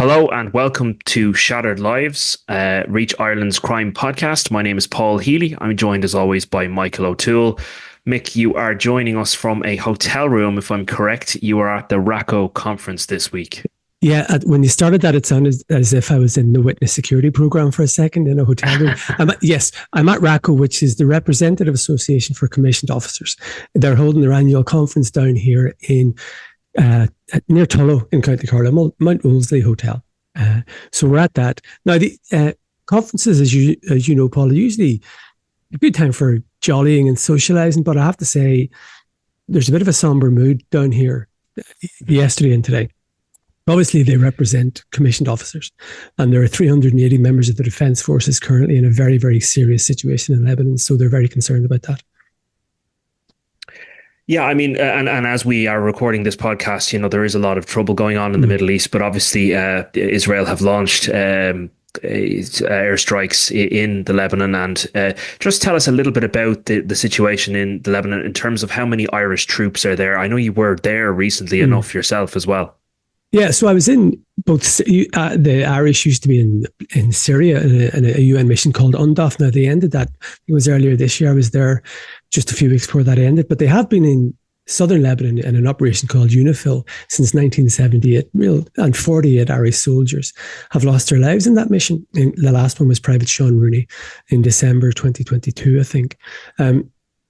Hello and welcome to Shattered Lives, Reach Ireland's crime podcast. My name is Paul Healy. I'm joined as always by Michael O'Toole. Mick, you are joining us from a hotel room. If I'm correct, you are at the RACO conference this week. Yeah, when you started that, it sounded as if I was in the witness security program for a second in a hotel room. I'm at RACO, which is the Representative Association for Commissioned Officers. They're holding their annual conference down here in near Tullow in County Carlow, Mount Wolseley Hotel. So we're at that. Now, the conferences, as you know, Paul, are usually a good time for jollying and socialising, but I have to say there's a bit of a sombre mood down here yesterday and today. Obviously, they represent commissioned officers, and there are 380 members of the Defence Forces currently in a very, very serious situation in Lebanon, so they're very concerned about that. Yeah, I mean, and as we are recording this podcast, you know, there is a lot of trouble going on in the Middle East, but obviously Israel have launched airstrikes in the Lebanon. And just tell us a little bit about the situation in the Lebanon in terms of how many Irish troops are there. I know you were there recently enough yourself as well. Yeah, so I was in both. The Irish used to be in Syria in a UN mission called UNDOF. Now they ended that. It was earlier this year. I was there just a few weeks before that ended. But they have been in southern Lebanon in an operation called UNIFIL since 1978. And 48 Irish soldiers have lost their lives in that mission. And the last one was Private Sean Rooney in December 2022, I think.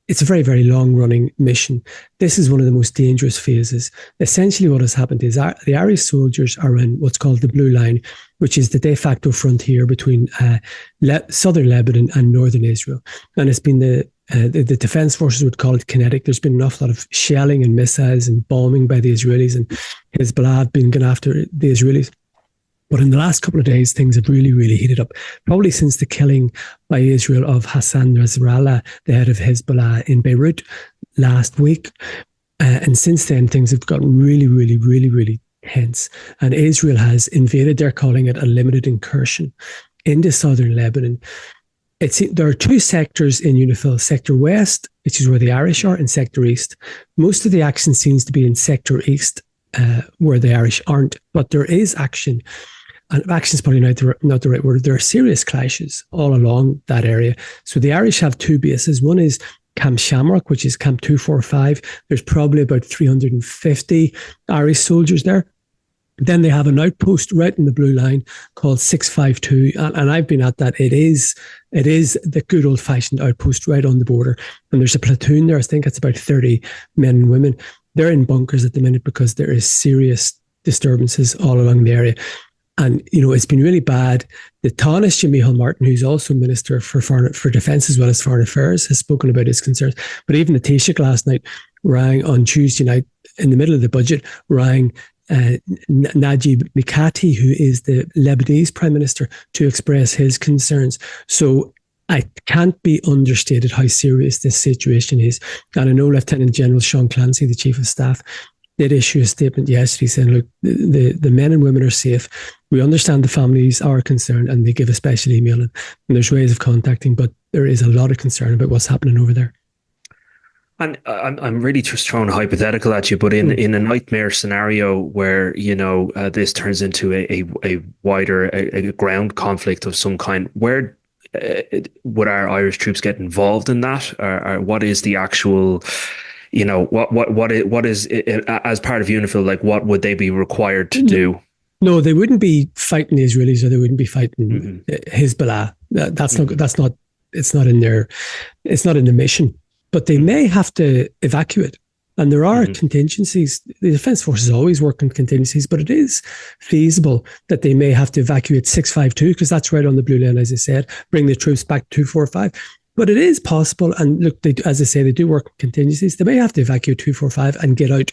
It's a very, very long-running mission. This is one of the most dangerous phases. Essentially what has happened is the Irish soldiers are in what's called the Blue Line, which is the de facto frontier between southern Lebanon and northern Israel. And it's been the Defence Forces would call it kinetic. There's been an awful lot of shelling and missiles and bombing by the Israelis, and Hezbollah have been going after the Israelis. But in the last couple of days, things have really, really heated up, probably since the killing by Israel of Hassan Nasrallah, the head of Hezbollah in Beirut last week. And since then, things have gotten really, really, really, really tense. And Israel has invaded, they're calling it a limited incursion into southern Lebanon. There are two sectors in UNIFIL, Sector West, which is where the Irish are, and Sector East. Most of the action seems to be in Sector East, where the Irish aren't. But there is action. And action is probably not the right word. There are serious clashes all along that area. So the Irish have two bases. One is Camp Shamrock, which is Camp 245. There's probably about 350 Irish soldiers there. Then they have an outpost right in the Blue Line called 652. And I've been at that. It is the good old fashioned outpost right on the border. And there's a platoon there. I think it's about 30 men and women. They're in bunkers at the minute because there is serious disturbances all along the area. And, you know, it's been really bad. The Tánaiste Micheál Martin, who's also Minister for Defence as well as Foreign Affairs, has spoken about his concerns. But even the Taoiseach last night rang on Tuesday night, in the middle of the budget, rang Najib Mikati, who is the Lebanese Prime Minister, to express his concerns. So I can't be understated how serious this situation is. And I know Lieutenant General Sean Clancy, the Chief of Staff, did issue a statement yesterday saying, look, the men and women are safe. We understand the families are concerned, and they give a special email, and there's ways of contacting, but there is a lot of concern about what's happening over there. And I'm really just throwing a hypothetical at you, but in a nightmare scenario where, you know, this turns into a wider ground conflict of some kind, where would our Irish troops get involved in that? Or what is the actual... You know, what is as part of UNIFIL, like what would they be required to do? No, they wouldn't be fighting the Israelis, or they wouldn't be fighting Hezbollah. That's not. It's not in the mission. But they may have to evacuate, and there are contingencies. The Defence Forces always work on contingencies, but it is feasible that they may have to evacuate 652 because that's right on the Blue Line, as I said. Bring the troops back to 245. But it is possible, and look, as I say, they do work on contingencies. They may have to evacuate 245 and get out,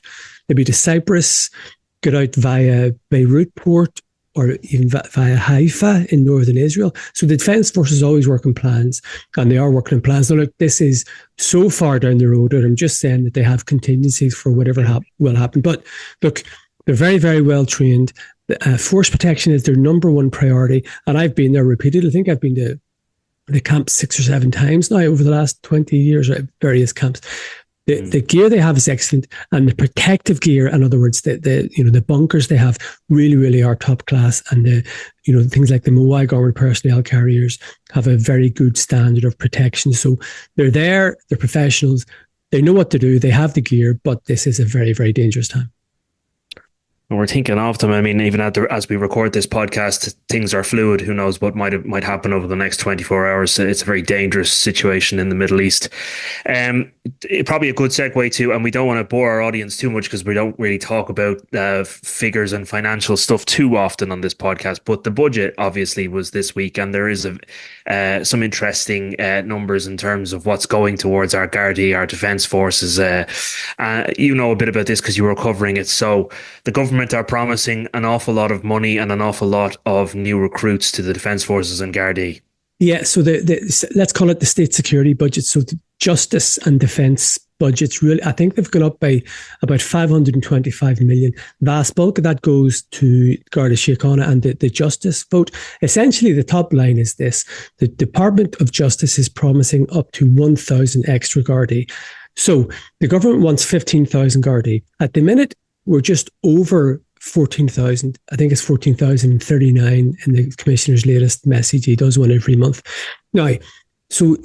maybe to Cyprus, get out via Beirut port, or even via Haifa in northern Israel. So the Defence Forces always work on plans, and they are working on plans. Now, look, this is so far down the road, and I'm just saying that they have contingencies for whatever will happen. But look, they're very, very well trained. Force protection is their number one priority, and I've been there repeatedly. I think I've been to the camp 6 or 7 times now over the last 20 years, at various camps. The gear they have is excellent, and the protective gear, in other words, the bunkers they have really, really are top class, and things like the Moai Government personnel carriers have a very good standard of protection. So they're there, they're professionals, they know what to do, they have the gear, but this is a very, very dangerous time. We're thinking of them. I mean, even as we record this podcast, things are fluid. Who knows what might happen over the next 24 hours. It's a very dangerous situation in the Middle East. Probably a good segue to, and we don't want to bore our audience too much because we don't really talk about figures and financial stuff too often on this podcast. But the budget obviously was this week, and there is some interesting numbers in terms of what's going towards our Gardaí, our defence forces. You know a bit about this because you were covering it. So the government are promising an awful lot of money and an awful lot of new recruits to the defence forces and Gardaí. Yeah, so let's call it the state security budget. So the justice and defence budgets, really, I think they've gone up by about 525 million. Vast bulk of that goes to Garda Síochána and the justice vote. Essentially, the top line is this: the Department of Justice is promising up to 1,000 extra Gardaí. So the government wants 15,000 Gardaí. At the minute, we're just over 14,000. I think it's 14,039 in the Commissioner's latest message. He does one every month. Now, so,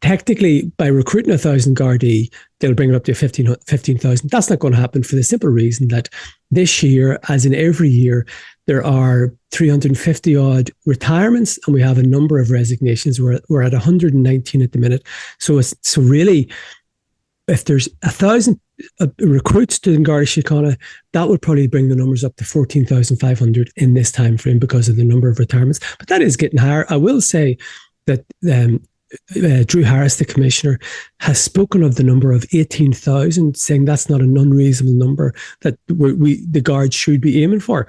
technically, by recruiting 1,000 Gardaí, they'll bring it up to 15,000. That's not going to happen for the simple reason that this year, as in every year, there are 350 odd retirements and we have a number of resignations. We're at 119 at the minute. So really, if there's 1,000 recruits to Garda Síochána, that would probably bring the numbers up to 14,500 in this time frame because of the number of retirements. But that is getting higher. I will say that Drew Harris, the Commissioner, has spoken of the number of 18,000, saying that's not an unreasonable number that the Guards should be aiming for.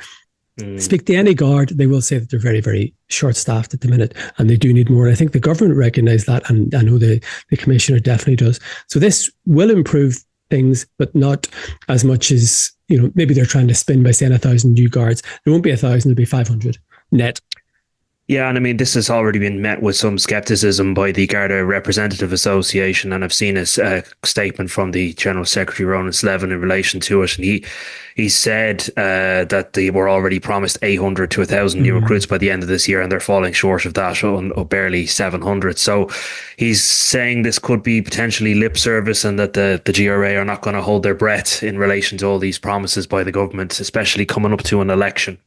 Speak to any Guard, they will say that they're very, very short-staffed at the minute and they do need more. I think the government recognise that, and I know the Commissioner definitely does. So this will improve things, but not as much as, maybe they're trying to spin by saying 1,000 new Guards. There won't be 1,000, it'll be 500 net. Yeah, and I mean, this has already been met with some skepticism by the Garda Representative Association, and I've seen a statement from the General Secretary, Ronan Slevin, in relation to it, and he said that they were already promised 800 to 1,000 new recruits by the end of this year, and they're falling short of that, barely 700. So he's saying this could be potentially lip service and that the GRA are not going to hold their breath in relation to all these promises by the government, especially coming up to an election.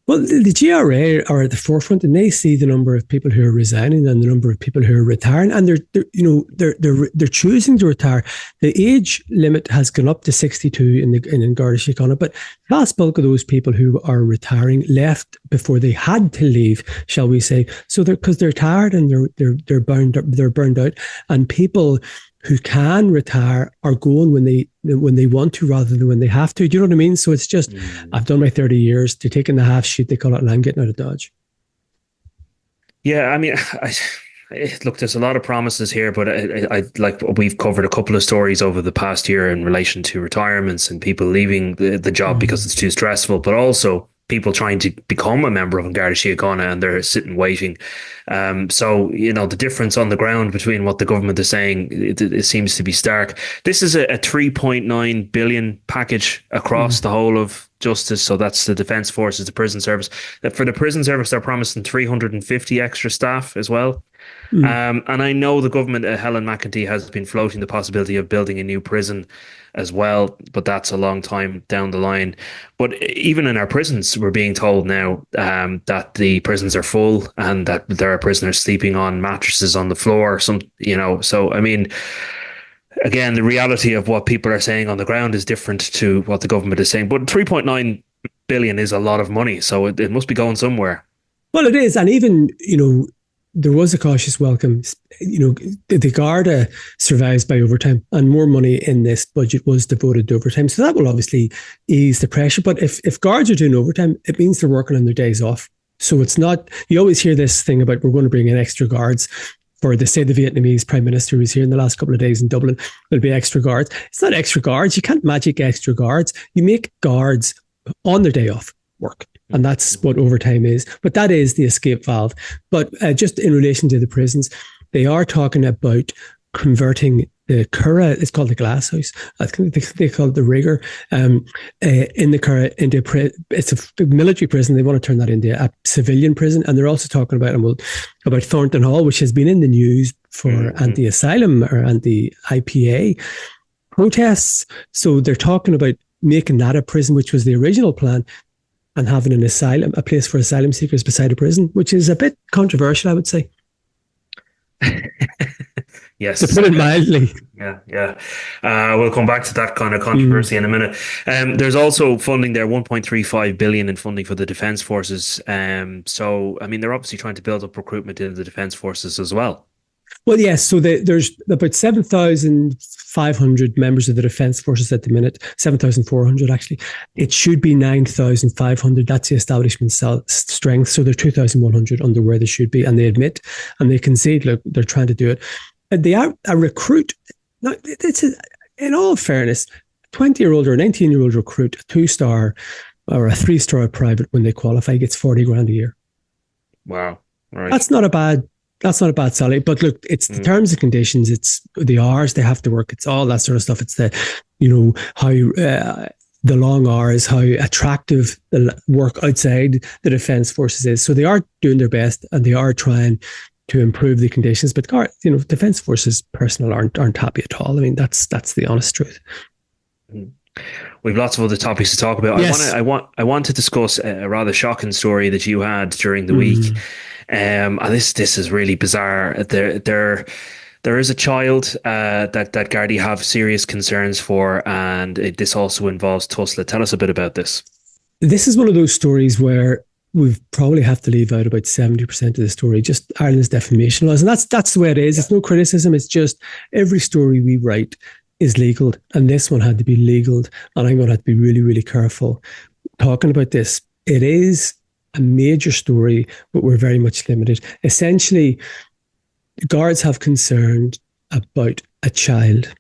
Well, the GRA are at the forefront, and they see the number of people who are resigning and the number of people who are retiring, and they're choosing to retire. The age limit has gone up to 62 in Garda Síochána, but the vast bulk of those people who are retiring left before they had to leave, shall we say? So because they're tired and they're burned out, and people who can retire are going when they want to rather than when they have to. Do you know what I mean? So it's just, I've done my 30 years to taking the half sheet, they call it, and I'm getting out of Dodge. Yeah, I mean, look, there's a lot of promises here, but I like we've covered a couple of stories over the past year in relation to retirements and people leaving the job because it's too stressful, but also people trying to become a member of Garda Síochána and they're sitting waiting. So, the difference on the ground between what the government is saying, it seems to be stark. This is a 3.9 billion package across the whole of justice. So that's the defence forces, the prison service. For the prison service, they're promising 350 extra staff as well. And I know the government, Helen McEntee, has been floating the possibility of building a new prison as well, but that's a long time down the line. But even in our prisons, we're being told now that the prisons are full and that there are prisoners sleeping on mattresses on the floor. So I mean, again, the reality of what people are saying on the ground is different to what the government is saying. But 3.9 billion is a lot of money, so it must be going somewhere. Well, it is, and even there was a cautious welcome. The Garda survives by overtime, and more money in this budget was devoted to overtime. So that will obviously ease the pressure. But if guards are doing overtime, it means they're working on their days off. So it's not, you always hear this thing about we're going to bring in extra guards for the Vietnamese Prime Minister who's here in the last couple of days in Dublin. There'll be extra guards. It's not extra guards. You can't magic extra guards. You make guards on their day off work. And that's what overtime is. But that is the escape valve. But just in relation to the prisons, they are talking about converting Curra. It's called the Glass House. I think they call it the Rigger. In the Curra, it's a military prison. They want to turn that into a civilian prison, and they're also talking about Thornton Hall, which has been in the news for anti-asylum or anti-IPA protests. So they're talking about making that a prison, which was the original plan, and having a place for asylum seekers beside a prison, which is a bit controversial, I would say. Yes, to put it mildly. Yeah. We'll come back to that kind of controversy in a minute. There's also funding there, 1.35 billion in funding for the Defence Forces. So, I mean, they're obviously trying to build up recruitment in the Defence Forces as well. Well, yes. So there's about 7,500 members of the Defence Forces at the minute, 7,400 actually. It should be 9,500. That's the establishment strength. So they're 2,100 under where they should be. And they admit and they concede, look, they're trying to do it. They are a recruit. Now, in all fairness, a 20-year-old or a 19-year-old recruit, a 2-star or a 3-star private when they qualify gets 40 grand a year. Wow. Right. That's not a bad salary. But look, it's the terms and conditions, it's the hours they have to work, it's all that sort of stuff. It's the, how the long hours, how attractive the work outside the Defence Forces is. So they are doing their best and they are trying to improve the conditions. But Defence Forces personnel aren't happy at all. I mean, that's the honest truth. We've lots of other topics to talk about. Yes. I want to discuss a rather shocking story that you had during the week. And this is really bizarre. There is a child that Gardaí have serious concerns for, and this also involves Tusla. Tell us a bit about this. This is one of those stories where we probably have to leave out about 70% of the story, just Ireland's defamation laws. And that's the way it is. It's no criticism. It's just every story we write is legal, and this one had to be legal. And I'm going to have to be really, really careful talking about this. It is a major story, but we're very much limited. Essentially, the guards have concerned about a child.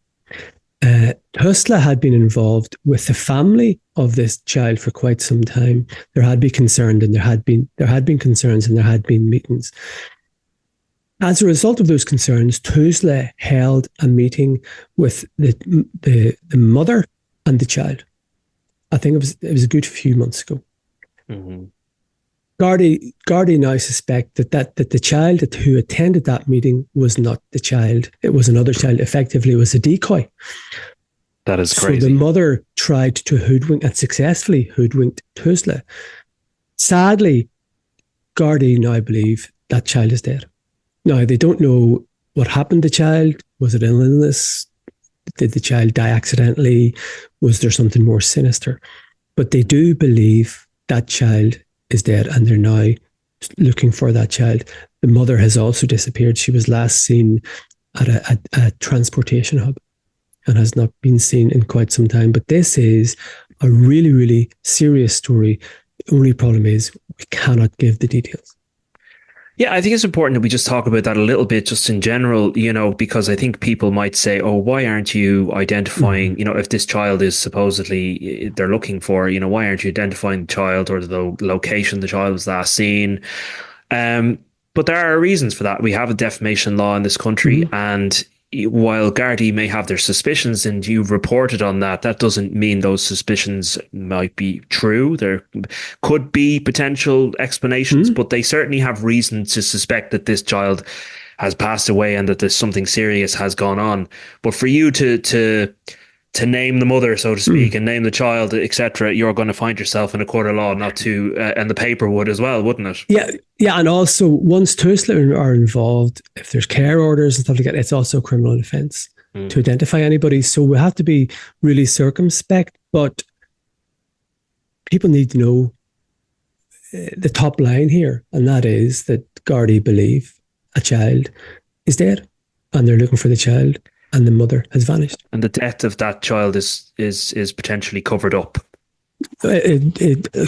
Tusla had been involved with the family of this child for quite some time. There had been concerned, and there had been concerns, and there had been meetings. As a result of those concerns, Tusla held a meeting with the mother and the child. I think it was a good few months ago. Mm-hmm. Gardaí now suspect that the child who attended that meeting was not the child. It was another child. Effectively, it was a decoy. That is crazy. So the mother tried to hoodwink and successfully hoodwinked Tusla. Sadly, Gardaí now believe that child is dead. Now, they don't know what happened to the child. Was it an illness? Did the child die accidentally? Was there something more sinister? But they do believe that child is dead, and they're now looking for that child. The mother has also disappeared. She was last seen at a transportation hub and has not been seen in quite some time. But this is a really, really serious story. The only problem is we cannot give the details. Yeah, I think it's important that we just talk about that a little bit, just in general, because I think people might say, oh, why aren't you identifying, if this child is supposedly they're looking for, why aren't you identifying the child or the location the child was last seen? But there are reasons for that. We have a defamation law in this country, and while Gardaí may have their suspicions, and you've reported on that, that doesn't mean those suspicions might be true. There could be potential explanations, but they certainly have reason to suspect that this child has passed away and that there's something serious has gone on. But for you to name the mother, so to speak, and name the child, etc., you're going to find yourself in a court of law, not to, and the paper would as well, wouldn't it? Yeah, and also once Tusla are involved, if there's care orders and stuff like that, it's also a criminal offence to identify anybody. So we have to be really circumspect, but people need to know the top line here, and that is that Gardaí believe a child is dead, and they're looking for the child, and the mother has vanished. And the death of that child is potentially covered up.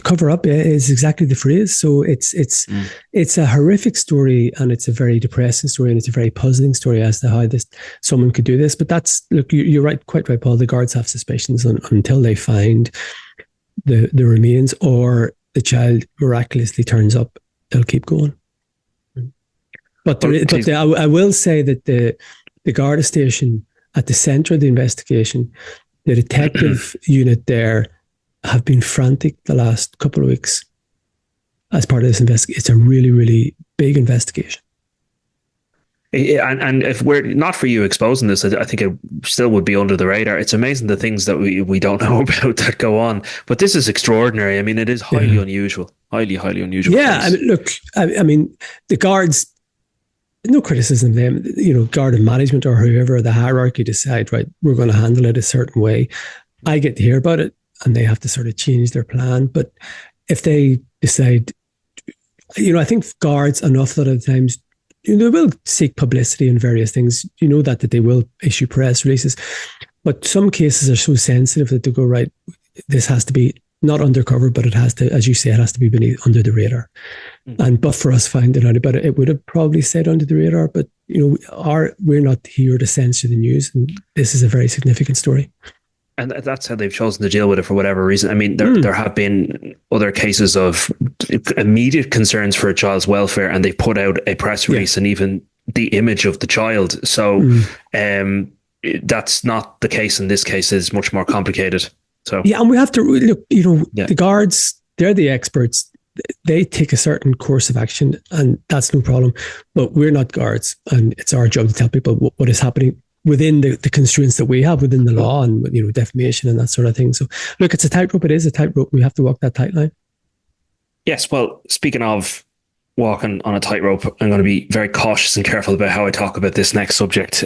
Cover up is exactly the phrase. So it's a horrific story, and it's a very depressing story, and it's a very puzzling story as to how someone could do this. But you're right, quite right, Paul. The guards have suspicions until they find the remains or the child miraculously turns up. They'll keep going. But I will say that the Garda station at the center of the investigation. The detective unit there have been frantic the last couple of weeks as part of this investigation. It's a really, really big investigation. And if we're not for you exposing this, I think it still would be under the radar. It's amazing the things that we don't know about that go on. But this is extraordinary. I mean, it is highly unusual, highly unusual. Yeah, I mean, look, I mean, the guards. No criticism of them. Garda management or whoever, the hierarchy decide, right, we're going to handle it a certain way. I get to hear about it and they have to sort of change their plan. But if they decide, I think guards enough that at times, they will seek publicity and various things. That they will issue press releases. But some cases are so sensitive that they go, right, this has to be not undercover, but it has to, as you say, it has to be beneath, under the radar. But for us finding out about it would have probably stayed under the radar. But we're not here to censor the news, and this is a very significant story. And that's how they've chosen to deal with it for whatever reason. I mean, there have been other cases of immediate concerns for a child's welfare, and they put out a press release and even the image of the child. So that's not the case in this case. It's much more complicated. So and we have to look. The guards, they're the experts. They take a certain course of action, and that's no problem. But we're not guards, and it's our job to tell people what is happening within the constraints that we have within the law, and defamation and that sort of thing. So, look, it's a tightrope. It is a tightrope. We have to walk that tight line. Yes. Well, speaking of walking on a tightrope, I'm going to be very cautious and careful about how I talk about this next subject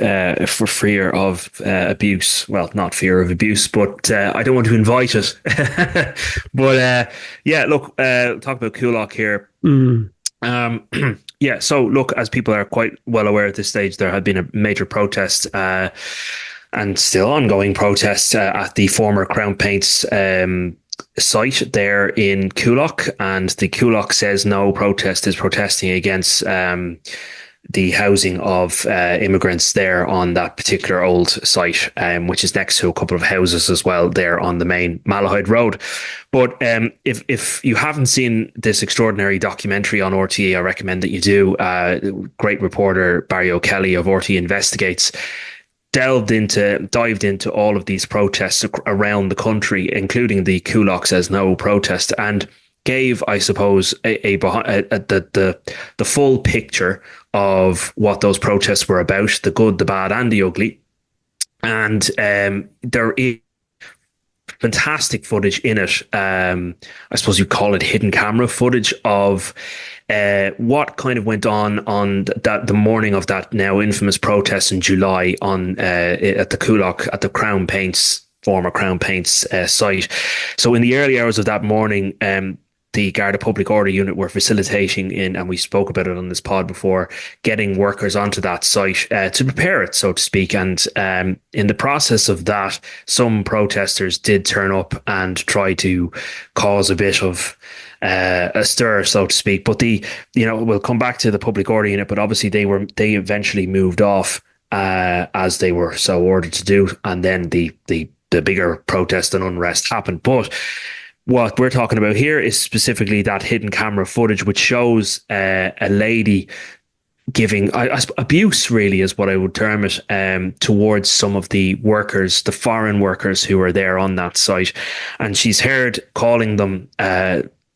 for fear of abuse. Well, not fear of abuse, but I don't want to invite it. But look, talk about Coolock here. So look, as people are quite well aware at this stage, there had been a major protest and still ongoing protests at the former Crown Paints site there in Coolock, and the Coolock Says No protest is protesting against the housing of immigrants there on that particular old site, which is next to a couple of houses as well there on the main Malahide Road. But if you haven't seen this extraordinary documentary on RTE, I recommend that you do. Great reporter Barry O'Kelly of RTE Investigates dived into all of these protests around the country, including the Coolock Says No protest, and gave, I suppose, the full picture of what those protests were about, the good, the bad, and the ugly. And there is fantastic footage in it. I suppose you call it hidden camera footage of what kind of went on the morning of that now infamous protest in July at the Coolock, at the former Crown Paints site. So in the early hours of that morning, the Garda Public Order Unit were facilitating and we spoke about it on this pod before, getting workers onto that site to prepare it, so to speak. And in the process of that, some protesters did turn up and try to cause a bit of a stir, so to speak. But we'll come back to the Public Order Unit, but obviously they eventually moved off as they were so ordered to do, and then the bigger protest and unrest happened. But what we're talking about here is specifically that hidden camera footage, which shows a lady giving abuse, really is what I would term it, towards some of the workers, the foreign workers who are there on that site. And she's heard calling them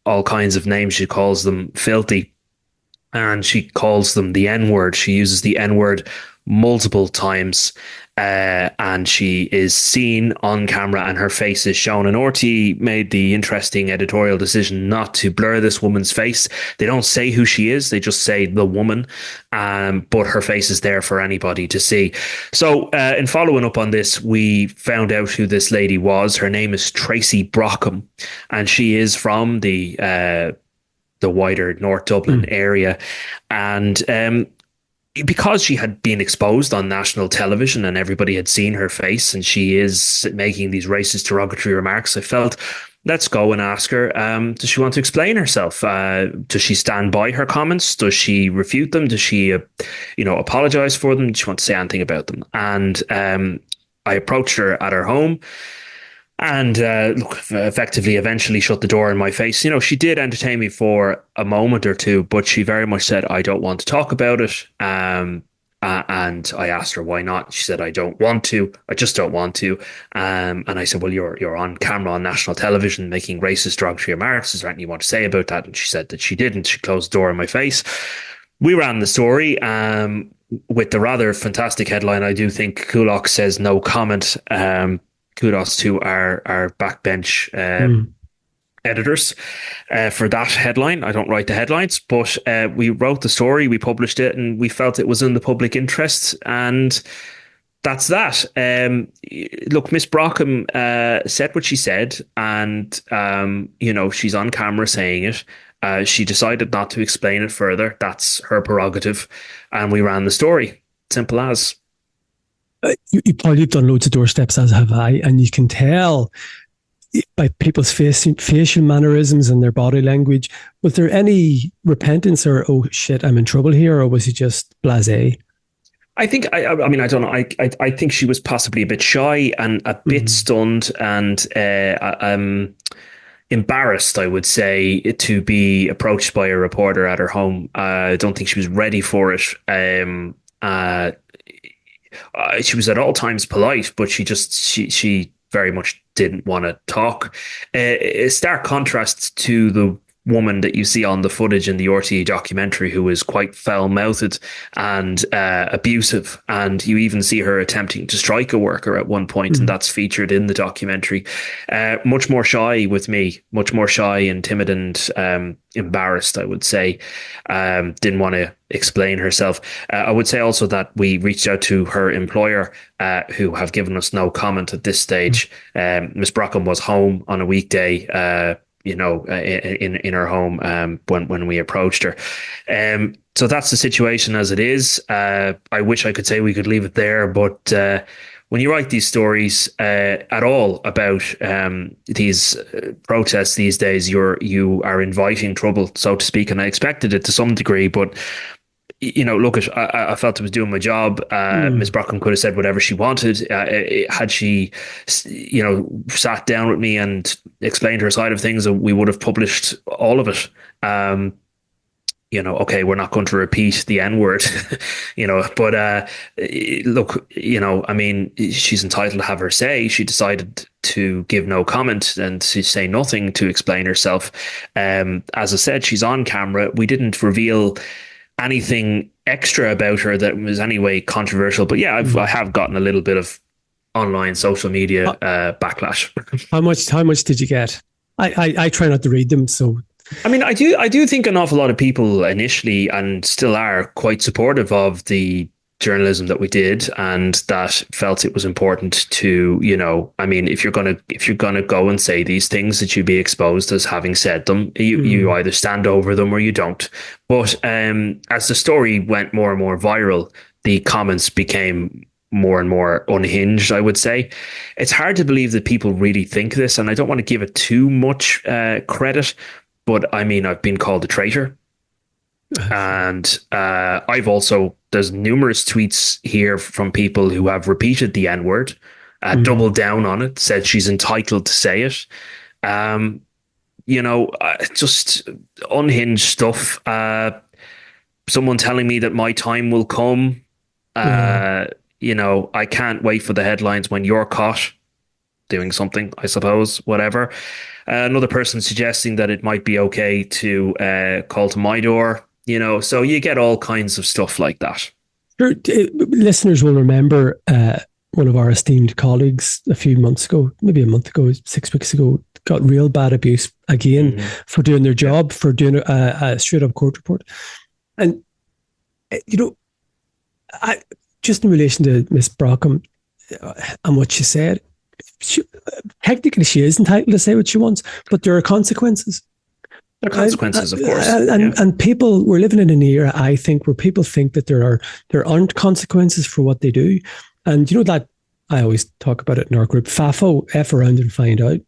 all kinds of names. She calls them filthy, and she calls them the N-word. She uses the N-word multiple times. And she is seen on camera and her face is shown. And RTE made the interesting editorial decision not to blur this woman's face. They don't say who she is. They just say the woman. But her face is there for anybody to see. So in following up on this, we found out who this lady was. Her name is Tracey Brougham, and she is from the wider North Dublin area. And because she had been exposed on national television and everybody had seen her face, and she is making these racist, derogatory remarks, I felt, let's go and ask her, does she want to explain herself? Does she stand by her comments? Does she refute them? Does she, apologize for them? Does she want to say anything about them? And I approached her at her home, and effectively eventually shut the door in my face. She did entertain me for a moment or two, but she very much said, I don't want to talk about it. And I asked her why not. She said, I don't want to. I just don't want to. And I said, well, you're on camera on national television making racist, derogatory remarks. Is there anything you want to say about that? And she said that she didn't. She closed the door in my face. We ran the story with the rather fantastic headline. I do think Coolock says no comment. Kudos to our backbench editors for that headline. I don't write the headlines, but we wrote the story, we published it, and we felt it was in the public interest. And that's that. Look, Miss Brougham said what she said, and she's on camera saying it. She decided not to explain it further. That's her prerogative, and we ran the story. Simple as. Paul, you've done loads of doorsteps, as have I, and you can tell by people's facial mannerisms and their body language. Was there any repentance or, oh shit, I'm in trouble here, or was he just blasé? I think, I mean, I don't know. I think she was possibly a bit shy and a bit stunned and embarrassed, I would say, to be approached by a reporter at her home. I don't think she was ready for it. She was at all times polite, but she very much didn't want to talk. A stark contrast to the woman that you see on the footage in the RTE documentary, who is quite foul-mouthed and abusive, and you even see her attempting to strike a worker at one point, and that's featured in the documentary. Much more shy with me, much more shy and timid and embarrassed, I would say. Didn't want to explain herself. I would say also that we reached out to her employer, who have given us no comment at this stage. Miss Brougham was home on a weekday, in her home when we approached her. So that's the situation as it is. I wish I could say we could leave it there, but when you write these stories at all about these protests these days, you are inviting trouble, so to speak, and I expected it to some degree, but look, I felt I was doing my job. Ms. Brougham could have said whatever she wanted. Had she, sat down with me and explained her side of things, we would have published all of it. Okay, we're not going to repeat the N-word, but look, I mean, she's entitled to have her say. She decided to give no comment and to say nothing to explain herself. As I said, she's on camera. We didn't reveal anything extra about her that was anyway controversial, but yeah, I have gotten a little bit of online social media backlash. How much did you get? I try not to read them, so I mean, I do think an awful lot of people initially and still are quite supportive of the journalism that we did, and that felt it was important to, I mean, if you're gonna go and say these things, that you be exposed as having said them. You either stand over them or you don't. But as the story went more and more viral, the comments became more and more unhinged, I would say. It's hard to believe that people really think this, and I don't want to give it too much credit, but I mean, I've been called a traitor. And there's numerous tweets here from people who have repeated the N-word, doubled down on it, said she's entitled to say it. Just unhinged stuff. Someone telling me that my time will come. I can't wait for the headlines when you're caught doing something, I suppose, whatever. Another person suggesting that it might be okay to call to my door. So you get all kinds of stuff like that. Sure. Listeners will remember one of our esteemed colleagues a few months ago, maybe a month ago, 6 weeks ago, got real bad abuse again for doing their job, for doing a straight up court report. And, I just in relation to Miss Brougham and what she said, technically she is entitled to say what she wants, but there are consequences. There are consequences, of course. And people, we're living in an era, I think, where people think that there aren't consequences for what they do. And that I always talk about it in our group, FAFO, F around and find out.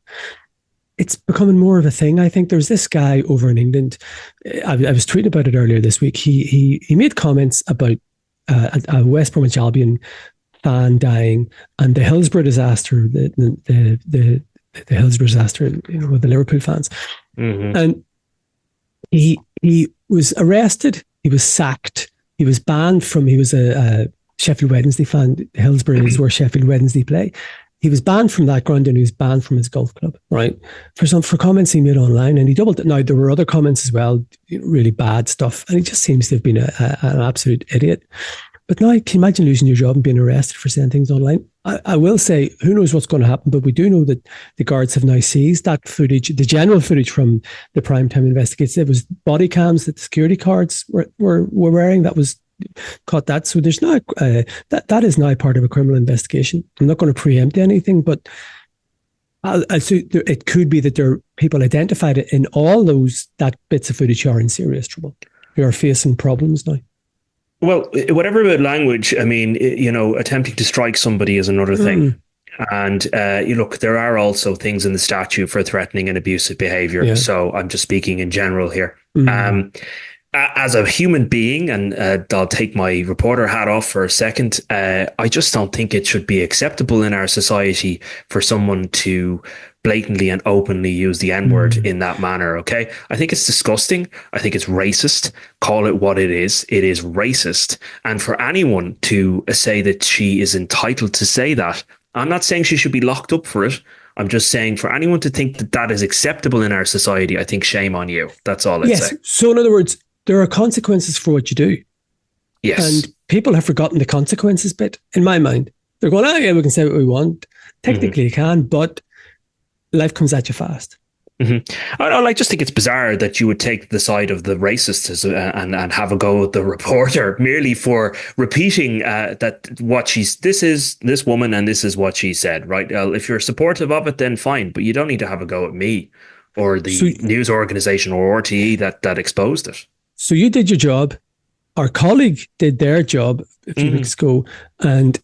It's becoming more of a thing. I think there's this guy over in England. I was tweeting about it earlier this week. He made comments about a West Bromwich Albion fan dying, and the Hillsborough disaster, the Hillsborough disaster, with the Liverpool fans. And he was arrested, he was sacked, He was banned from. He was a Sheffield Wednesday fan. Hillsborough is where Sheffield Wednesday play. He was banned from that ground and he was banned from his golf club, right? For comments he made online, and he doubled it. Now there were other comments as well, really bad stuff, and he just seems to have been an absolute idiot. But now, can you imagine losing your job and being arrested for saying things online? I will say, who knows what's going to happen, but we do know that the guards have now seized that footage, the general footage from the primetime investigates. It was body cams that the security guards were wearing that was caught that. So there's now, that is now part of a criminal investigation. I'm not going to preempt anything, but it could be that there are people identified in all that bits of footage who are in serious trouble, who are facing problems now. Well, whatever about language, I mean, attempting to strike somebody is another thing. And look, there are also things in the statute for threatening and abusive behavior. Yeah. So I'm just speaking in general here. As a human being, and I'll take my reporter hat off for a second, I just don't think it should be acceptable in our society for someone to blatantly and openly use the N-word in that manner, okay? I think it's disgusting. I think it's racist. Call it what it is. It is racist. And for anyone to say that she is entitled to say that, I'm not saying she should be locked up for it. I'm just saying for anyone to think that that is acceptable in our society, I think shame on you. That's all I'd say. So in other words, there are consequences for what you do. Yes. And people have forgotten the consequences bit, in my mind. They're going, yeah, we can say what we want. Technically you can, but life comes at you fast. I just think it's bizarre that you would take the side of the racists and have a go at the reporter merely for repeating that this is this woman and this is what she said, right? If you're supportive of it, then fine, but you don't need to have a go at me or the news organization or RTE that exposed it. So you did your job. Our colleague did their job a few weeks ago, and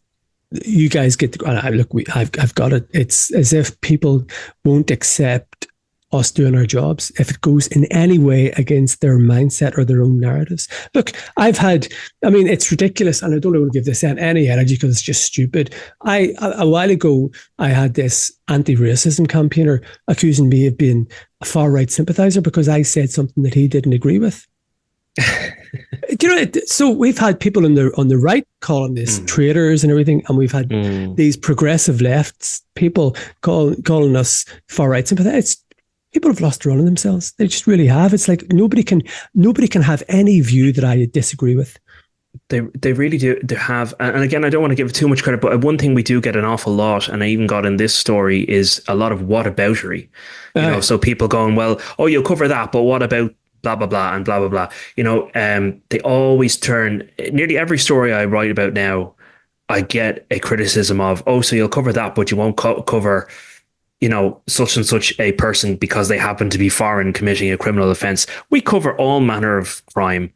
you guys get to look. I've got it. It's as if people won't accept us doing our jobs if it goes in any way against their mindset or their own narratives. Look, it's ridiculous, and I don't want to give this any energy because it's just stupid. A while ago, I had this anti-racism campaigner accusing me of being a far-right sympathizer because I said something that he didn't agree with. So we've had people on the right calling this traitors and everything, and we've had these progressive lefts people calling us far right sympathizers. People have lost run on themselves. They just really have. It's like nobody can have any view that I disagree with. They really do. They have, and again, I don't want to give too much credit, but one thing we do get an awful lot, and I even got in this story, is a lot of whataboutery. So people going, well, oh, you'll cover that, but what about blah, blah, blah, and blah, blah, blah. They always turn, nearly every story I write about now, I get a criticism of, oh, so you'll cover that, but you won't cover, such and such a person because they happen to be foreign committing a criminal offence. We cover all manner of crime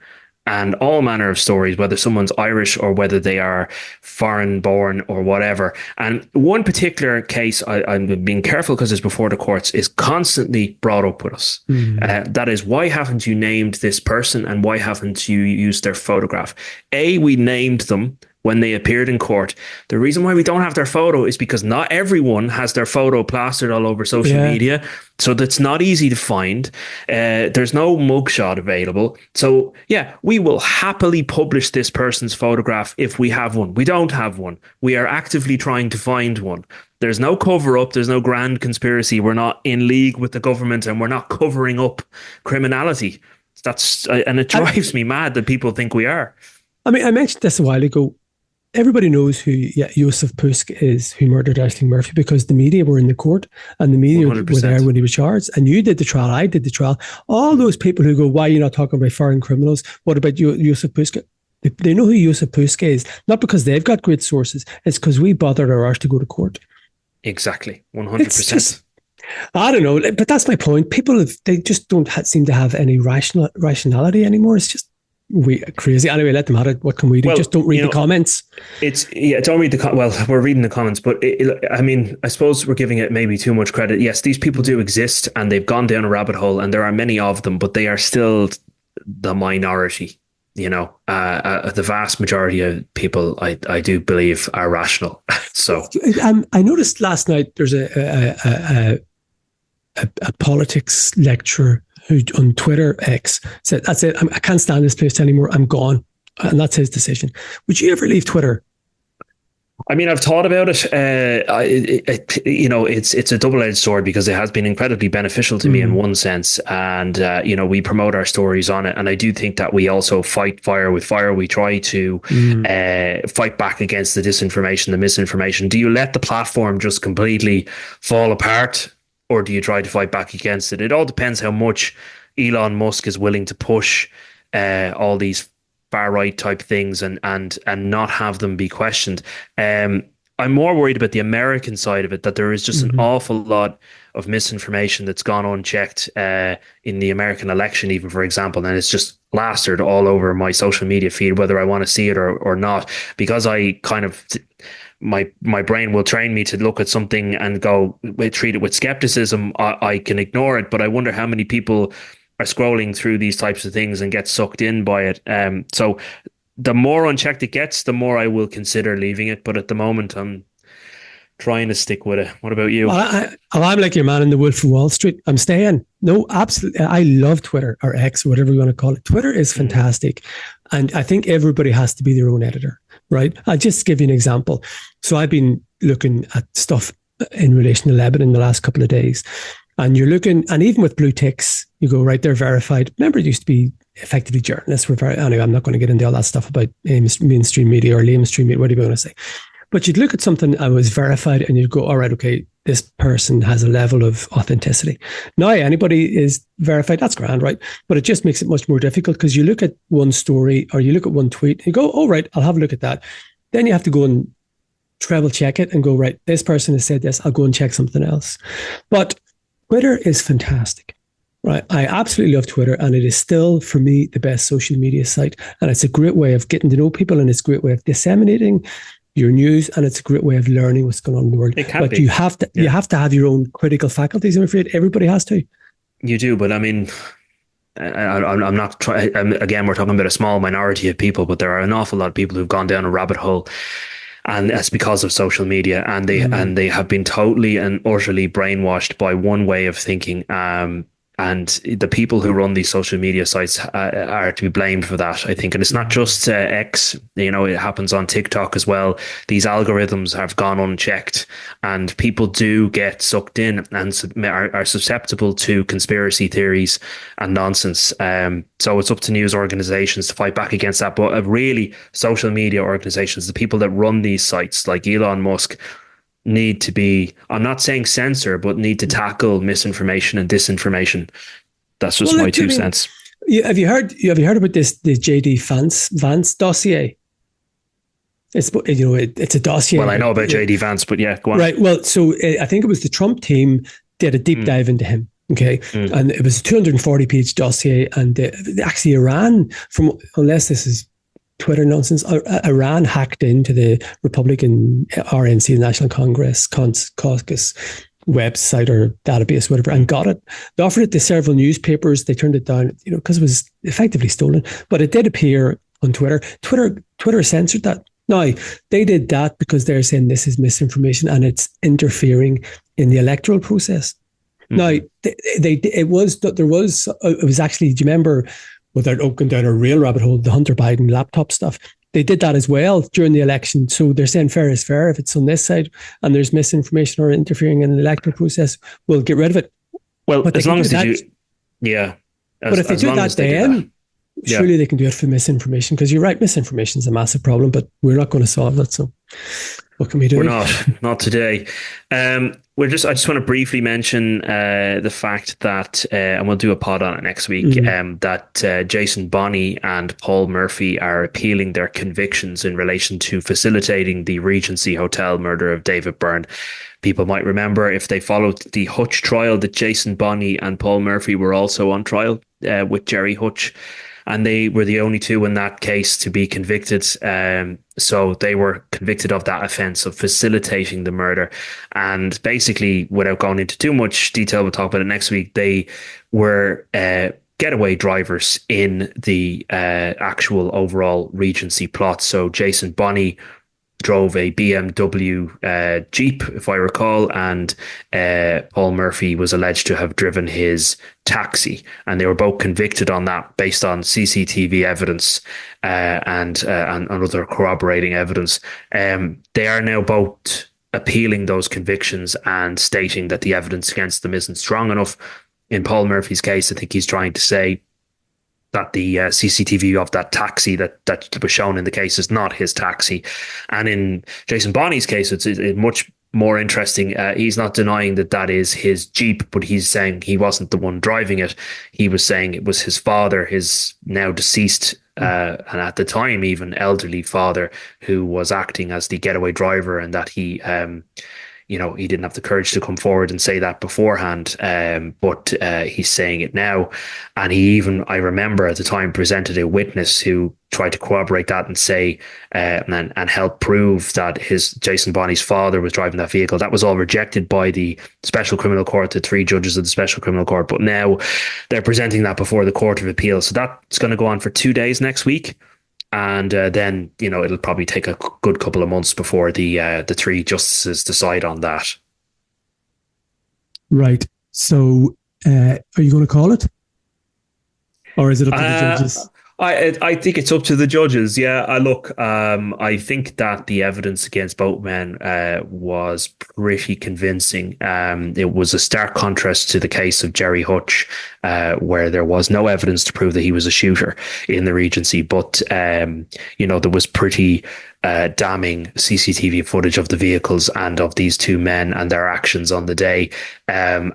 and all manner of stories, whether someone's Irish or whether they are foreign born or whatever. And one particular case, I'm being careful because it's before the courts, is constantly brought up with us. That is, why haven't you named this person and why haven't you used their photograph? We named them when they appeared in court. The reason why we don't have their photo is because not everyone has their photo plastered all over social media. So that's not easy to find. There's no mugshot available. So yeah, we will happily publish this person's photograph if we have one. We don't have one. We are actively trying to find one. There's no cover up. There's no grand conspiracy. We're not in league with the government and we're not covering up criminality. And it drives me mad that people think we are. I mean, I mentioned this a while ago. Everybody knows who Joseph Pusk is, who murdered Ashling Murphy, because the media were in the court and the media 100%. Were there when he was charged. And you did the trial, I did the trial. All those people who go, why are you not talking about foreign criminals? What about Joseph Pusk? They know who Joseph Pusk is, not because they've got great sources. It's because we bothered our arse to go to court. Exactly, 100%. I don't know, but that's my point. People, they just don't seem to have any rationality anymore. It's just crazy. Anyway, let them have it. What can we do? Just don't read the comments. Don't read the we're reading the comments, but I suppose we're giving it maybe too much credit. Yes, these people do exist and they've gone down a rabbit hole and there are many of them, but they are still the minority. The vast majority of people, I do believe, are rational. So I noticed last night there's a politics lecturer who on Twitter X said, that's it, I can't stand this place anymore, I'm gone. and that's his decision. Would you ever leave Twitter? I mean, I've thought about it. It's a double-edged sword because it has been incredibly beneficial to me in one sense, and we promote our stories on it. And I do think that we also fight fire with fire. We try to fight back against the disinformation, the misinformation. Do you let the platform just completely fall apart, or do you try to fight back against it? It all depends how much Elon Musk is willing to push all these far right type things and not have them be questioned. I'm more worried about the American side of it, that there is just an awful lot of misinformation that's gone unchecked in the American election, even, for example, and it's just plastered all over my social media feed, whether I want to see it or not, because I kind of my brain will train me to look at something and go, treat it with skepticism. I can ignore it, but I wonder how many people are scrolling through these types of things and get sucked in by it. So the more unchecked it gets, the more I will consider leaving it. But at the moment, I'm trying to stick with it. What about you? Well, I'm like your man in the Wolf of Wall Street. I'm staying. No, absolutely. I love Twitter, or X, or whatever you want to call it. Twitter is fantastic. And I think everybody has to be their own editor, right? I'll just give you an example. So I've been looking at stuff in relation to Lebanon the last couple of days. And you're looking, and even with blue ticks, you go, right, they're verified. Remember, it used to be effectively journalists were anyway, I'm not going to get into all that stuff about mainstream media or lamestream media, whatever you want to say. But you'd look at something that was verified and you'd go, all right, okay, this person has a level of authenticity. Now, anybody is verified, that's grand, right? But it just makes it much more difficult, because you look at one story or you look at one tweet and you go, all right, I'll have a look at that. Then you have to go and treble check it and go, right, this person has said this, I'll go and check something else. But Twitter is fantastic, right? I absolutely love Twitter, and it is still, for me, the best social media site. And it's a great way of getting to know people, and it's a great way of disseminating your news, and it's a great way of learning what's going on in the world. But you have to have your own critical faculties. I'm afraid everybody has to. You do, but I mean, I'm not trying. Again, we're talking about a small minority of people, but there are an awful lot of people who've gone down a rabbit hole. And that's because of social media, and they have been totally and utterly brainwashed by one way of thinking. And the people who run these social media sites are to be blamed for that, I think. And it's not just X, it happens on TikTok as well. These algorithms have gone unchecked, and people do get sucked in and are susceptible to conspiracy theories and nonsense. So it's up to news organizations to fight back against that. But really, social media organizations, the people that run these sites like Elon Musk, need to be, I'm not saying censor, but need to tackle misinformation and disinformation. That's just my 2 cents. Have you heard about the JD Vance dossier? It's a dossier. Well, I know about JD Vance, but yeah, go on. Right. Well, so I think it was the Trump team did a deep dive into him. Okay. And it was a 240-page dossier, and actually Iran, unless this is Twitter nonsense, Iran hacked into the Republican RNC, National Congress Caucus website or database, whatever, and got it. They offered it to several newspapers. They turned it down, because it was effectively stolen. But it did appear on Twitter. Twitter censored that. Now, they did that because they're saying this is misinformation and it's interfering in the electoral process. Now, it was actually, do you remember, without going down a real rabbit hole, the Hunter Biden laptop stuff? They did that as well during the election. So they're saying fair is fair. If it's on this side and there's misinformation or interfering in the electoral process, we'll get rid of it. Well, as long as they do, yeah. But if they do that, then surely they can do it for misinformation. Because you're right, misinformation is a massive problem, but we're not going to solve that. So what can we do? We're not today. I just want to briefly mention the fact that, and we'll do a pod on it next week, that Jason Bonney and Paul Murphy are appealing their convictions in relation to facilitating the Regency Hotel murder of David Byrne. People might remember, if they followed the Hutch trial, that Jason Bonney and Paul Murphy were also on trial with Jerry Hutch. And they were the only two in that case to be convicted. So they were convicted of that offence of facilitating the murder. And basically, without going into too much detail, we'll talk about it next week, they were getaway drivers in the actual overall Regency plot. So Jason Bonney drove a BMW Jeep, if I recall, and Paul Murphy was alleged to have driven his taxi, and they were both convicted on that based on CCTV evidence and other corroborating evidence. They are now both appealing those convictions and stating that the evidence against them isn't strong enough. In Paul Murphy's case, I think he's trying to say that the CCTV of that taxi that was shown in the case is not his taxi. And in Jason Bonney's case, it's much more interesting. He's not denying that is his Jeep, but he's saying he wasn't the one driving it. He was saying it was his father, his now deceased, and at the time even elderly father, who was acting as the getaway driver, and that he he didn't have the courage to come forward and say that beforehand, but he's saying it now. And he even, I remember at the time, presented a witness who tried to corroborate that and say and help prove that Jason Bonney's father was driving that vehicle. That was all rejected by the Special Criminal Court, the 3 judges of the Special Criminal Court. But now they're presenting that before the Court of Appeal. So that's going to go on for 2 days next week. And then, it'll probably take a good couple of months before the 3 justices decide on that. Right. So are you going to call it? Or is it up to the judges? I think it's up to the judges. Yeah, I think that the evidence against both men was pretty convincing. It was a stark contrast to the case of Jerry Hutch, where there was no evidence to prove that he was a shooter in the Regency, but there was pretty damning CCTV footage of the vehicles and of these 2 men and their actions on the day, and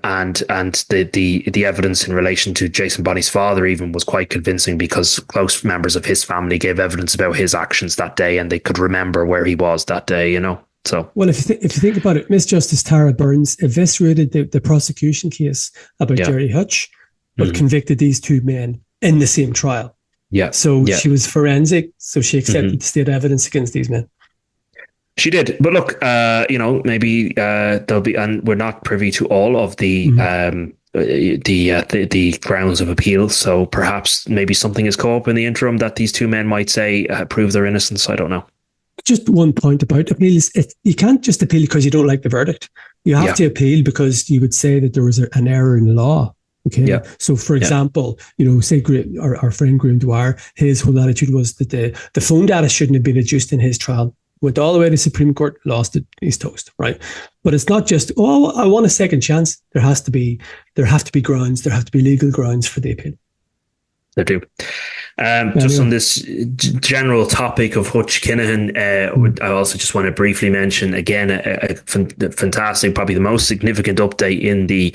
the evidence in relation to Jason Bonney's father even was quite convincing, because close members of his family gave evidence about his actions that day, and they could remember where he was that day. So, well, if you think about it, Miss Justice Tara Burns eviscerated the prosecution case about Jerry Hutch, but convicted these 2 men in the same trial. Yeah. So she was forensic, so she accepted the state evidence against these men. She did. But look, maybe there'll be, and we're not privy to all of the grounds of appeal. So perhaps maybe something has come up in the interim that these 2 men might say prove their innocence. I don't know. Just one point about appeals. You can't just appeal because you don't like the verdict. You have to appeal because you would say that there was an error in law. Okay. Yeah. So, for example, say our friend Graham Dwyer, his whole attitude was that the phone data shouldn't have been adduced in his trial. Went all the way to the Supreme Court, lost it, he's toast, right? But it's not just, I want a second chance. There have to be grounds, there have to be legal grounds for the appeal. They do. Just on this general topic of Hutch Kinahan, I also just want to briefly mention again a fantastic, probably the most significant update in the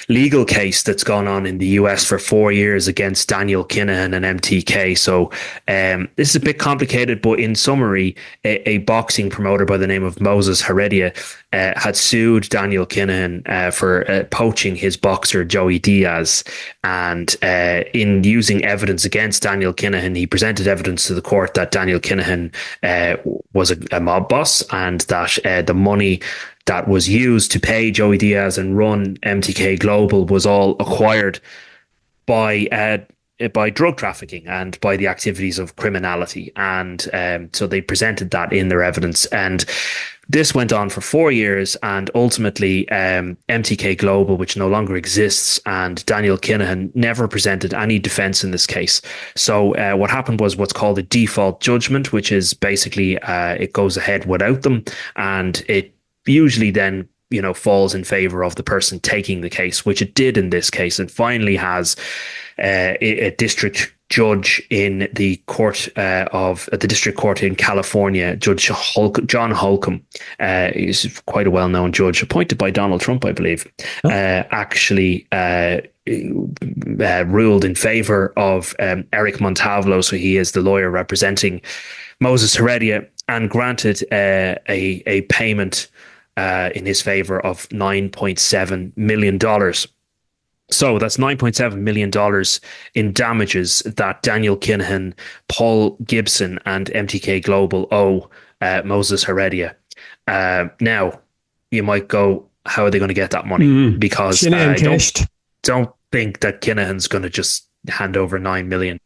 legal case that's gone on in the US for 4 years against Daniel Kinahan and MTK. So this is a bit complicated, but in summary, a boxing promoter by the name of Moses Heredia had sued Daniel Kinahan for poaching his boxer Joey Diaz, and in using evidence against Daniel Kinahan, he presented evidence to the court that Daniel Kinahan was a mob boss, and that the money that was used to pay Joey Diaz and run MTK Global was all acquired by drug trafficking and by the activities of criminality. And so they presented that in their evidence. And this went on for 4 years, and ultimately MTK Global, which no longer exists, and Daniel Kinahan never presented any defense in this case. So what happened was what's called a default judgment, which is basically it goes ahead without them, and it usually then falls in favor of the person taking the case, which it did in this case, and finally has a district judge in the court of the district court in California, Judge John Holcomb. He's quite a well-known judge, appointed by Donald Trump, I believe. Actually ruled in favor of Eric Montavlo, so he is the lawyer representing Moses Heredia, and granted a payment in his favor of $9.7 million. So that's $9.7 million in damages that Daniel Kinahan, Paul Gibson, and MTK Global owe Moses Heredia. Now, you might go, how are they going to get that money? Because I don't think that Kinahan's going to just hand over $9 million.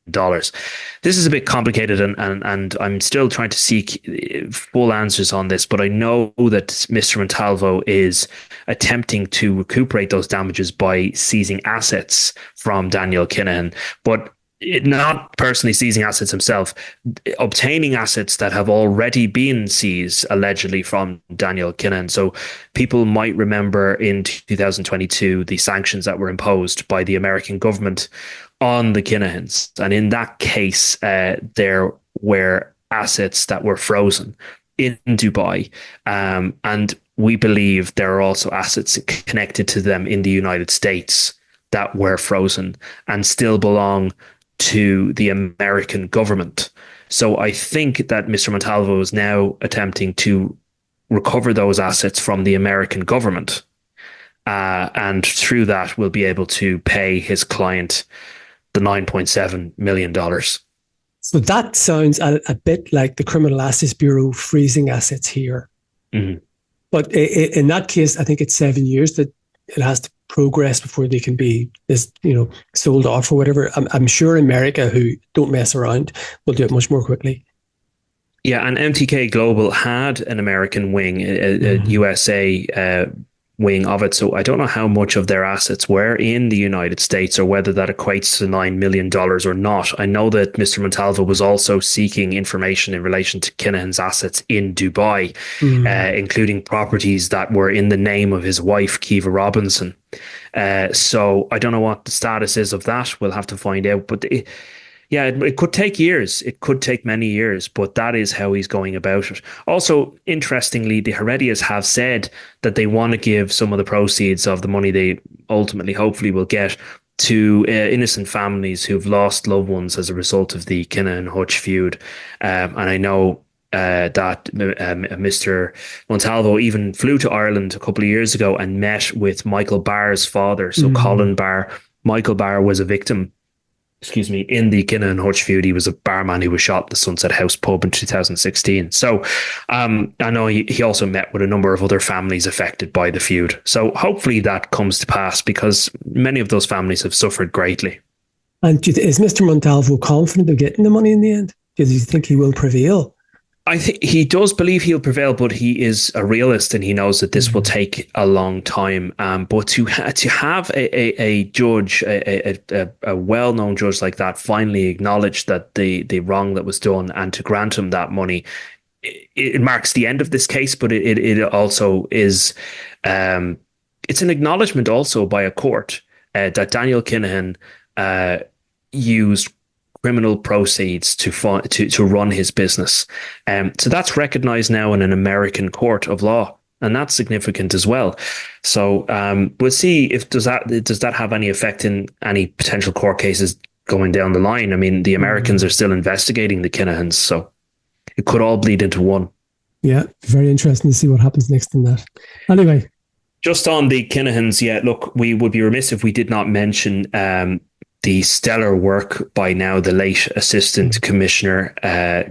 This is a bit complicated, and I'm still trying to seek full answers on this, but I know that Mr. Montalvo is attempting to recuperate those damages by seizing assets from Daniel Kinahan, but not personally seizing assets himself, obtaining assets that have already been seized allegedly from Daniel Kinahan. So people might remember in 2022 the sanctions that were imposed by the American government on the Kinahans, and in that case, there were assets that were frozen in Dubai, and we believe there are also assets connected to them in the United States that were frozen and still belong to the American government. So I think that Mr. Montalvo is now attempting to recover those assets from the American government. And through that, will be able to pay his client the $9.7 million. So that sounds a bit like the Criminal Assets Bureau freezing assets here. Mm-hmm. But in that case, I think it's 7 years that it has to progress before they can be sold off or whatever. I'm sure America, who don't mess around, will do it much more quickly. Yeah, and MTK Global had an American wing, a USA wing of it. So I don't know how much of their assets were in the United States or whether that equates to $9 million or not. I know that Mr. Montalvo was also seeking information in relation to Kinahan's assets in Dubai, including properties that were in the name of his wife, Kiva Robinson. So I don't know what the status is of that. We'll have to find out. But it could take years. It could take many years, but that is how he's going about it. Also, interestingly, the Heredias have said that they want to give some of the proceeds of the money they ultimately, hopefully, will get to innocent families who've lost loved ones as a result of the Kinahan Hutch feud. And I know that Mr. Montalvo even flew to Ireland a couple of years ago and met with Michael Barr's father. So Colin Barr. Michael Barr was a victim in the Kinahan Hutch feud. He was a barman who was shot at the Sunset House pub in 2016. So I know he also met with a number of other families affected by the feud. So hopefully that comes to pass, because many of those families have suffered greatly. And is Mr. Montalvo confident of getting the money in the end? Do you think he will prevail? I think he does believe he'll prevail, but he is a realist and he knows that this will take a long time. But to have a judge, a well-known judge like that, finally acknowledge that the wrong that was done and to grant him that money, it marks the end of this case. But it also is it's an acknowledgement also by a court that Daniel Kinahan used criminal proceeds to run his business. So that's recognized now in an American court of law, and that's significant as well. So we'll see if does that have any effect in any potential court cases going down the line. I mean, the Americans are still investigating the Kinahans, so it could all bleed into one. Yeah, very interesting to see what happens next in that. Anyway, just on the Kinahans, look, we would be remiss if we did not mention the stellar work by now the late Assistant Commissioner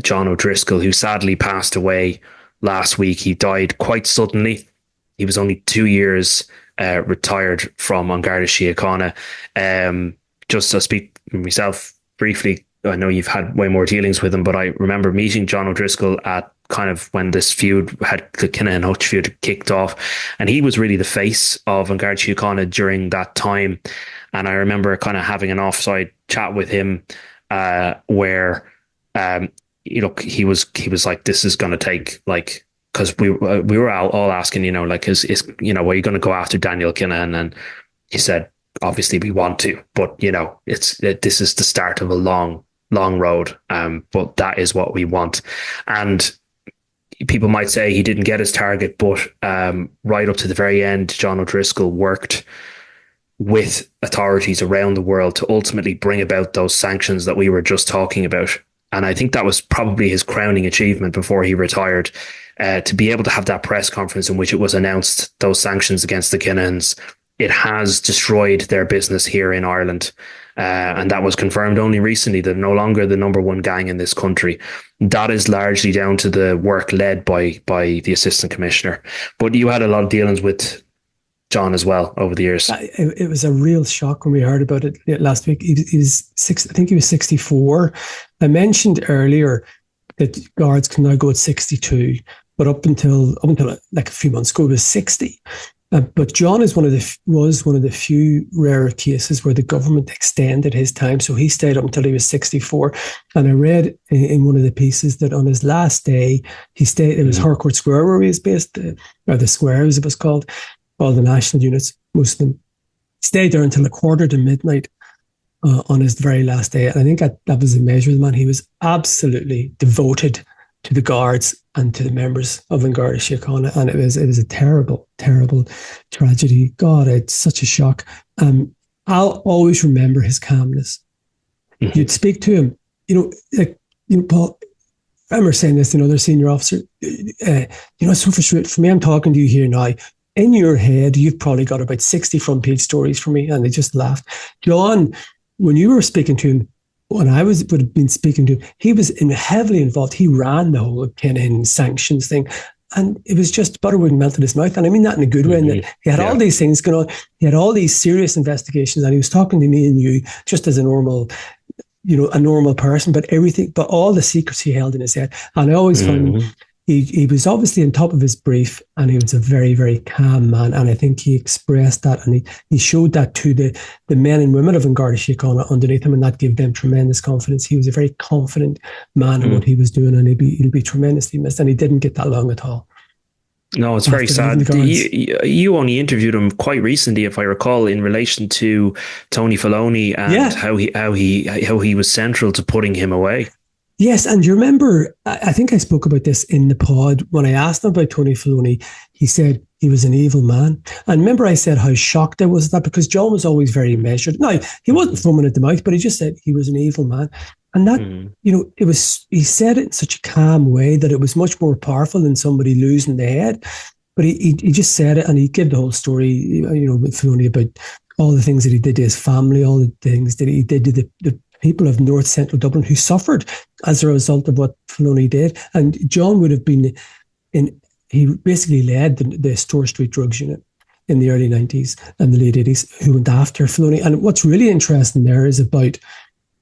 John O'Driscoll, who sadly passed away last week. He died quite suddenly. He was only 2 years retired from An Garda Síochána. Just to speak myself briefly, I know you've had way more dealings with him, but I remember meeting John O'Driscoll at kind of when this feud the Kinahan Hutch feud kicked off, and he was really the face of An Garda Síochána during that time. And I remember kind of having an offside chat with him where, he was like, this is going to take because we were all asking, are you going to go after Daniel Kinahan? And he said, obviously we want to, but this is the start of a long road. But that is what we want. And people might say he didn't get his target, but right up to the very end, John O'Driscoll worked with authorities around the world to ultimately bring about those sanctions that we were just talking about. And I think that was probably his crowning achievement before he retired, to be able to have that press conference in which it was announced those sanctions against the Kinahans. It has destroyed their business here in Ireland. And that was confirmed only recently. They're no longer the number one gang in this country. That is largely down to the work led by the Assistant Commissioner. But you had a lot of dealings with John as well over the years. It was a real shock when we heard about it last week. He was I think he was 64. I mentioned earlier that guards can now go at 62, but up until like a few months ago, it was 60. But John was one of the few rare cases where the government extended his time, so he stayed up until he was 64. And I read in one of the pieces that on his last day, he stayed. It was Harcourt Square where he was based, or the square as it was called. All the national units, most of them, stayed there until 1:45 on his very last day. And I think that was the measure of the man. He was absolutely devoted to the guards and to the members of An Garda Síochána. And it was a terrible, terrible tragedy. God, it's such a shock. I'll always remember his calmness. Mm-hmm. You'd speak to him, Paul, I remember saying this to another senior officer, it's so frustrating for me. I'm talking to you here now. In your head, you've probably got about 60 front page stories for me. And they just laughed. John, when you were speaking to him, when I would have been speaking to him, he was heavily involved. He ran the whole Kinahan sanctions thing. And it was just butter wouldn't melt in his mouth. And I mean that in a good way. And that he had all these things going on. He had all these serious investigations. And he was talking to me and you just as a normal person, but all the secrets he held in his head. And I always found he was obviously on top of his brief, and he was a very, very calm man. And I think he expressed that, and he showed that to the men and women of An Garda Síochána underneath him, and that gave them tremendous confidence. He was a very confident man in what he was doing, and he'll be tremendously missed. And he didn't get that long at all. No, it's very sad. You only interviewed him quite recently, if I recall, in relation to Tony Filoni and how he was central to putting him away. Yes, and you remember, I think I spoke about this in the pod when I asked him about Tony Filoni. He said he was an evil man. And remember I said how shocked I was at that, because John was always very measured. Now, he wasn't foaming at the mouth, but he just said he was an evil man. And that, he said it in such a calm way that it was much more powerful than somebody losing their head. But he just said it, and he gave the whole story, with Filoni about all the things that he did to his family, all the things that he did to the people of North Central Dublin who suffered as a result of what Filoni did. And John would have been he basically led the Store Street Drugs Unit in the early 90s and the late 80s, who went after Filoni. And what's really interesting there is about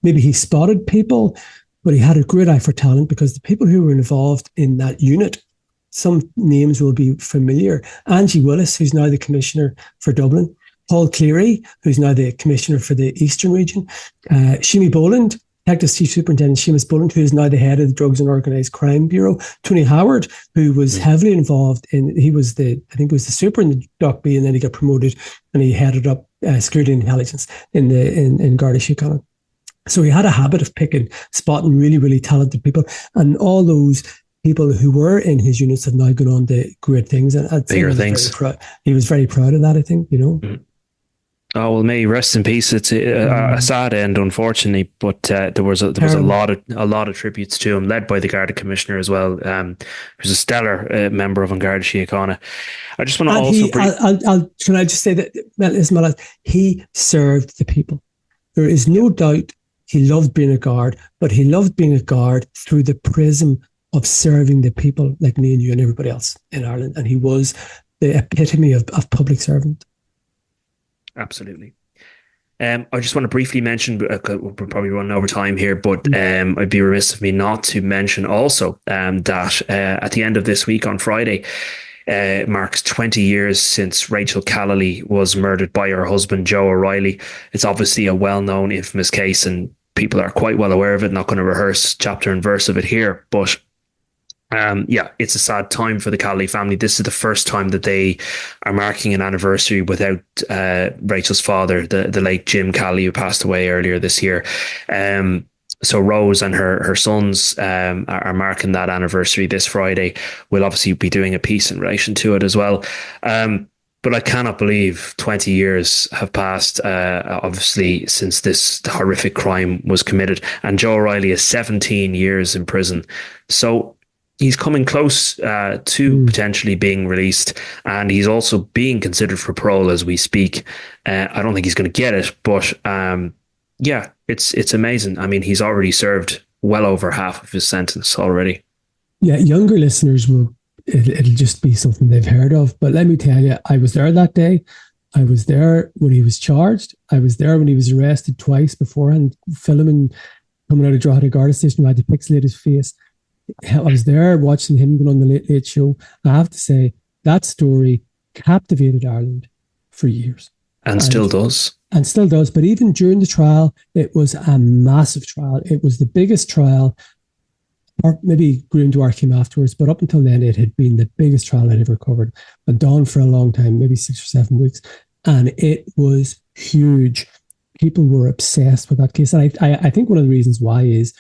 maybe he spotted people, but he had a great eye for talent, because the people who were involved in that unit, some names will be familiar. Angie Willis, who's now the Commissioner for Dublin, Paul Cleary, who's now the Commissioner for the Eastern Region, Seamus Boland, Detective Chief Superintendent Seamus Boland, who is now the head of the Drugs and Organised Crime Bureau, Tony Howard, who was heavily involved he was the super in the Doc B, and then he got promoted and he headed up security and intelligence in Garda Síochána. So he had a habit of spotting really, really talented people, and all those people who were in his units have now gone on to great things. And bigger things. He was very proud of that, I think, Oh, well, may he rest in peace. It's a sad end, unfortunately, but there was a lot of tributes to him, led by the Garda Commissioner as well. He was a stellar member of An Garda Síochána. I just want to can I just say that he served the people. There is no doubt he loved being a guard, but he loved being a guard through the prism of serving the people like me and you and everybody else in Ireland. And he was the epitome of public servant. Absolutely. I just want to briefly mention, we're probably running over time here, but I'd be remiss of me not to mention also that at the end of this week on Friday, marks 20 years since Rachel Callally was murdered by her husband, Joe O'Reilly. It's obviously a well-known, infamous case, and people are quite well aware of it. Not going to rehearse chapter and verse of it here, but it's a sad time for the Callally family. This is the first time that they are marking an anniversary without Rachel's father, the late Jim Callally, who passed away earlier this year. So Rose and her sons are marking that anniversary this Friday. We'll obviously be doing a piece in relation to it as well. But I cannot believe 20 years have passed, obviously, since this horrific crime was committed. And Joe O'Reilly is 17 years in prison. So he's coming close to potentially being released, and he's also being considered for parole as we speak. I don't think he's going to get it, but it's amazing. I mean, he's already served well over half of his sentence already. Yeah, younger listeners will it'll just be something they've heard of. But let me tell you, I was there that day. I was there when he was charged. I was there when he was arrested twice beforehand, filming coming out of Drogheda Garda station. I had to pixelate his face. I was there watching him go on the Late Late Show. I have to say, that story captivated Ireland for years. And still does. And still does. But even during the trial, it was a massive trial. It was the biggest trial, or maybe Graham Dwyer came afterwards, but up until then, it had been the biggest trial I'd ever covered. Went on for a long time, maybe 6 or 7 weeks. And it was huge. People were obsessed with that case. And I think one of the reasons why is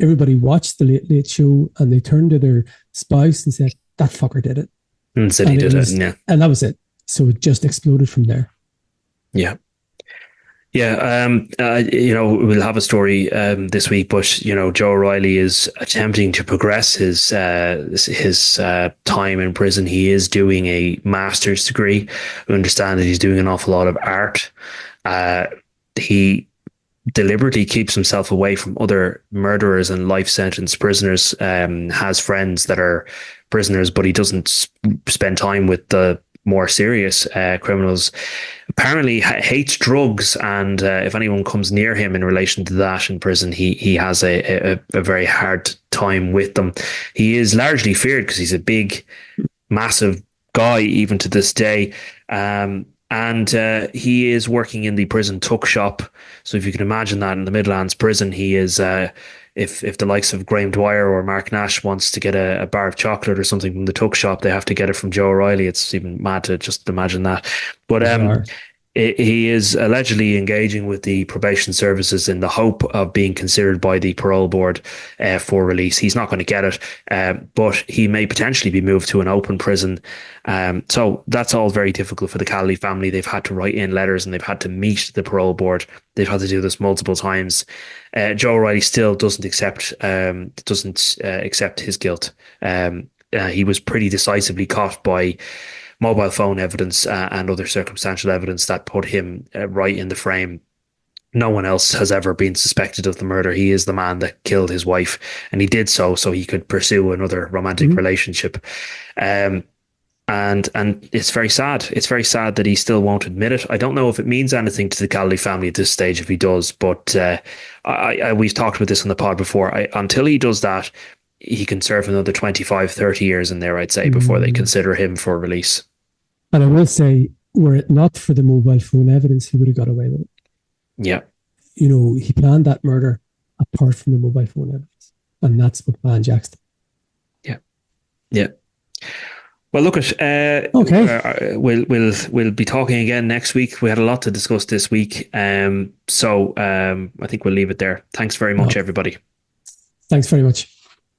everybody watched the Late Late Show and they turned to their spouse and said, that fucker did it. And said he did it, yeah. And that was it. So it just exploded from there. Yeah. Yeah, we'll have a story this week, but Joe O'Reilly is attempting to progress his time in prison. He is doing a master's degree. We understand that he's doing an awful lot of art. He deliberately keeps himself away from other murderers and life sentence prisoners. Has friends that are prisoners, but he doesn't spend time with the more serious criminals. Apparently hates drugs, and if anyone comes near him in relation to that in prison, he has a very hard time with them. He is largely feared because he's a big, massive guy even to this day. And he is working in the prison tuck shop. So if you can imagine that in the Midlands prison, he is if the likes of Graham Dwyer or Mark Nash wants to get a bar of chocolate or something from the tuck shop, they have to get it from Joe O'Reilly. It's even mad to just imagine that. But he is allegedly engaging with the probation services in the hope of being considered by the parole board for release. He's not going to get it, but he may potentially be moved to an open prison. So that's all very difficult for the Calley family. They've had to write in letters and they've had to meet the parole board. They've had to do this multiple times. Joe O'Reilly still doesn't accept his guilt. He was pretty decisively caught by mobile phone evidence and other circumstantial evidence that put him right in the frame. No one else has ever been suspected of the murder. He is the man that killed his wife, and he did so he could pursue another romantic relationship. And it's very sad. It's very sad that he still won't admit it. I don't know if it means anything to the Calley family at this stage if he does, but we've talked about this on the pod before. Until he does that, he can serve another 25, 30 years in there, I'd say, before they consider him for release. And I will say, were it not for the mobile phone evidence, he would have got away with it. Yeah. He planned that murder apart from the mobile phone evidence. And that's what Van Jackson. Yeah. Yeah. Well, look at okay. We'll be talking again next week. We had a lot to discuss this week. So I think we'll leave it there. Thanks very much, everybody. Thanks very much.